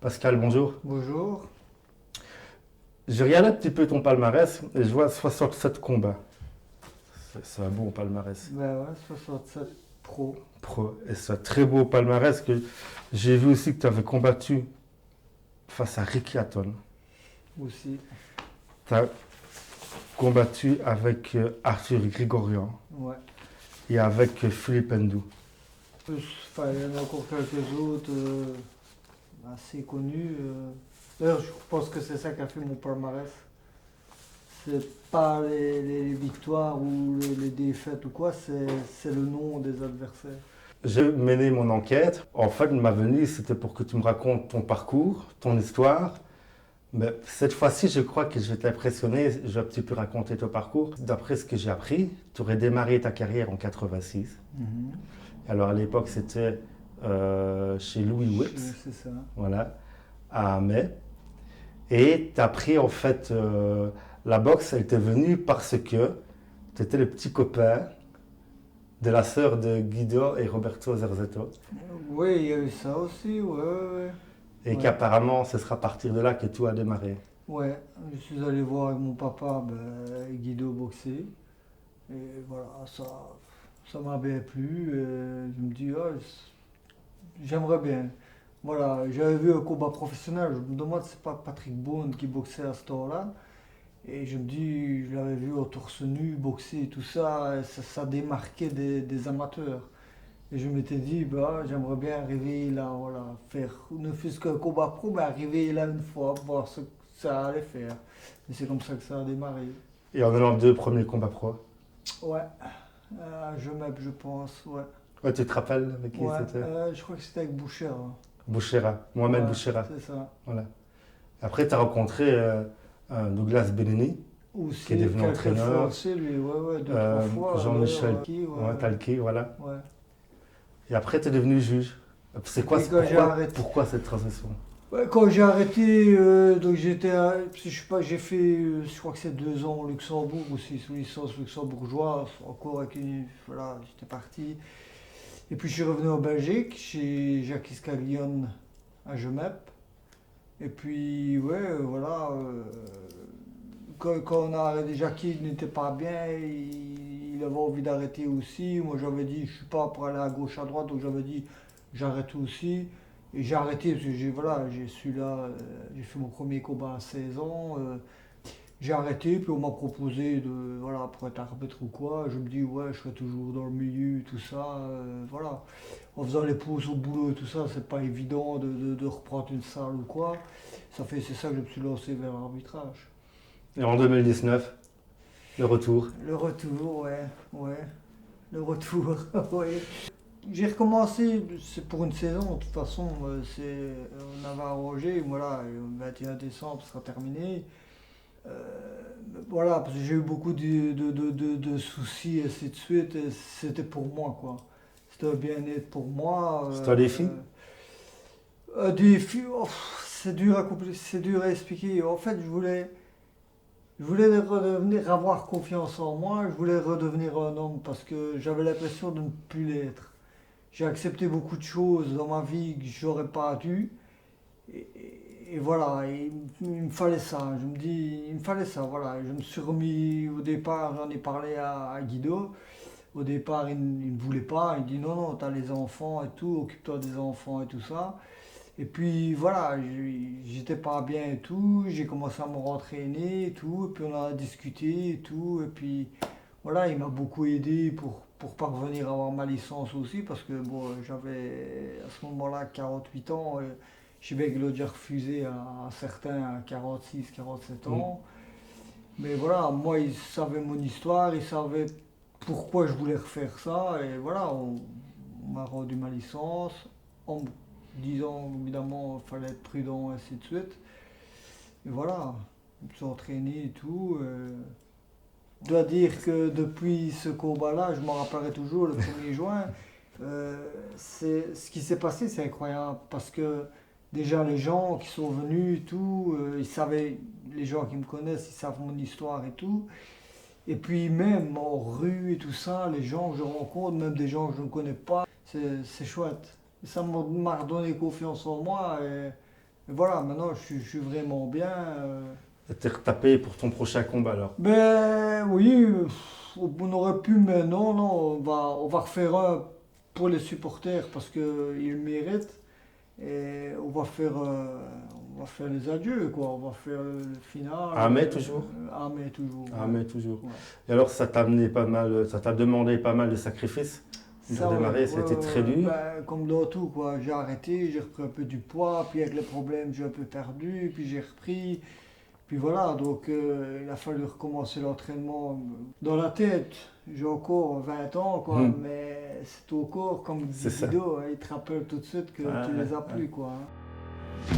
Pascal, bonjour. Bonjour. J'ai regardé un petit peu ton palmarès et je vois 67 combats. C'est un bon palmarès. Ben ouais, 67 Pro Pro. Et c'est un très beau palmarès que j'ai vu aussi que tu avais combattu face à Ricky Hatton. aussi. Tu as combattu avec Arthur Grigorian Ouais. et avec Philippe Ndou. Enfin, il y en a encore quelques autres assez connus. D'ailleurs, je pense que c'est ça qui a fait mon palmarès. C'est pas les victoires ou les défaites ou quoi, c'est le nom des adversaires. J'ai mené mon enquête. En fait, ma venue, c'était pour que tu me racontes ton parcours, ton histoire. Mais cette fois-ci, je crois que je vais t'impressionner. Je vais un petit peu raconter ton parcours. D'après ce que j'ai appris, tu aurais démarré ta carrière en 86. Mhm. Alors à l'époque, c'était chez Louis Whips, C'est ça. voilà, à Amay. Et tu as pris en fait la boxe, elle t'est venue parce que tu étais le petit copain de la sœur de Guido et Roberto Zerzetto. Oui, il y a eu ça aussi, ouais. Et Ouais. qu'apparemment, ce sera à partir de là que tout a démarré. Ouais, je suis allé voir avec mon papa Guido boxer. Et voilà, ça m'a bien plu. Je me dis, ah, j'aimerais bien. Voilà, j'avais vu un combat professionnel. Je me demande si c'est pas Patrick Bone qui boxait à ce temps-là. Et je me dis, je l'avais vu au torse nu boxer et tout ça. Et ça démarquait des amateurs. Et je m'étais dit, bah, j'aimerais bien arriver là, voilà, faire ne fût-ce qu'un combat pro, mais arriver là une fois, voir ce que ça allait faire. Et c'est comme ça que ça a démarré. Et en allant deux premiers combats pro. Ouais, je pense, ouais. Ouais, tu te rappelles avec qui Ouais, c'était? je crois que c'était avec Boucher, hein. Bouchera, Mohamed Ouais, Bouchera. c'est ça. Voilà. Après, tu as rencontré un Douglas Benini, qui est Aussi, devenu quelques fois entraîneur, aussi, lui, ouais, deux, trois fois, Jean-Michel d'ailleurs, qui, Talki, voilà. ouais. Et après, tu es devenu juge. Et C'est quoi, puis quand j'ai arrêté, pourquoi cette transition? ouais, quand j'ai arrêté, donc je sais pas, j'ai fait, je crois que c'est 2 ans au Luxembourg aussi, sous licence luxembourgeoise, encore avec voilà, j'étais parti. Et puis je suis revenu en Belgique, chez Jacques Iscalion à Gemep. Et puis, ouais, voilà, quand on a arrêté, Jackie n'était pas bien, il avait envie d'arrêter aussi. Moi, j'avais dit, je suis pas pour aller à gauche, à droite, donc j'avais dit, j'arrête aussi. Et j'ai arrêté parce que voilà, j'ai su là, j'ai fait mon premier combat à 16 ans. J'ai arrêté, puis on m'a proposé de, voilà, pour être arbitre ou quoi. Je me dis, ouais, je serai toujours dans le milieu, tout ça, voilà. En faisant les pauses au boulot et tout ça, c'est pas évident de reprendre une salle ou quoi. C'est ça que je me suis lancé vers l'arbitrage. Et en 2019, le retour. Le retour, ouais, le retour, ouais. J'ai recommencé, c'est pour une saison, de toute façon, on avait arrangé, voilà, le 21 décembre, ce sera terminé. Voilà, parce que j'ai eu beaucoup de soucis et ainsi de suite, et c'était pour moi, quoi. C'était un bien-être pour moi. C'est un défi? Un défi, oh, c'est dur à expliquer. En fait, je voulais redevenir, avoir confiance en moi, je voulais redevenir un homme parce que j'avais l'impression de ne plus l'être. J'ai accepté beaucoup de choses dans ma vie que j'aurais pas dû. Et, et voilà, il me fallait ça. Je me dis, il me fallait ça. Voilà, je me suis remis au départ, j'en ai parlé à Guido. Au départ, il ne voulait pas. Il dit non, non, t'as les enfants et tout, occupe-toi des enfants et tout ça. Et puis voilà, j'étais pas bien et tout. J'ai commencé à me rentraîner et tout. Et puis on a discuté et tout. Et puis voilà, il m'a beaucoup aidé pour parvenir à avoir ma licence aussi. Parce que bon, j'avais à ce moment-là 48 ans. J'ai bien que l'autre déjà refusé à certains à 46, 47 Mm. ans. Mais voilà, moi, il savait mon histoire, il savait pourquoi je voulais refaire ça. Et voilà, on m'a rendu ma licence en me disant évidemment il fallait être prudent, et ainsi de suite. Et voilà, je me suis entraîné et tout. Je dois dire que depuis ce combat-là, je m'en rappellerai toujours, le 1er juin, ce qui s'est passé, c'est incroyable. Parce que déjà, les gens qui sont venus et tout, ils savaient, les gens qui me connaissent, ils savent mon histoire et tout. Et puis même en rue et tout ça, les gens que je rencontre, même des gens que je ne connais pas, c'est chouette. Et ça m'a redonné confiance en moi. Et Et voilà, maintenant je suis vraiment bien. T'es retapé pour ton prochain combat alors. Ben oui, on aurait pu, mais non, non, on va refaire un pour les supporters parce qu'ils le méritent. Et on va faire les adieux, quoi. On va faire le final. À mai toujours? À mai toujours. Ah, Ouais. mais toujours. Ouais. Et alors, ça t'a amené pas mal, ça t'a demandé pas mal de sacrifices pour démarrer, ça a été très dur. Ben, comme dans tout, quoi. J'ai arrêté, j'ai repris un peu du poids, puis avec les problèmes, j'ai un peu perdu, puis j'ai repris. Puis voilà, donc il a fallu recommencer l'entraînement. Dans la tête, j'ai encore 20 ans, quoi, mais c'est au corps, comme dit C'est ça. Guido, hein, il te rappelle tout de suite que Ouais, tu les as ouais. plus, quoi. Hein.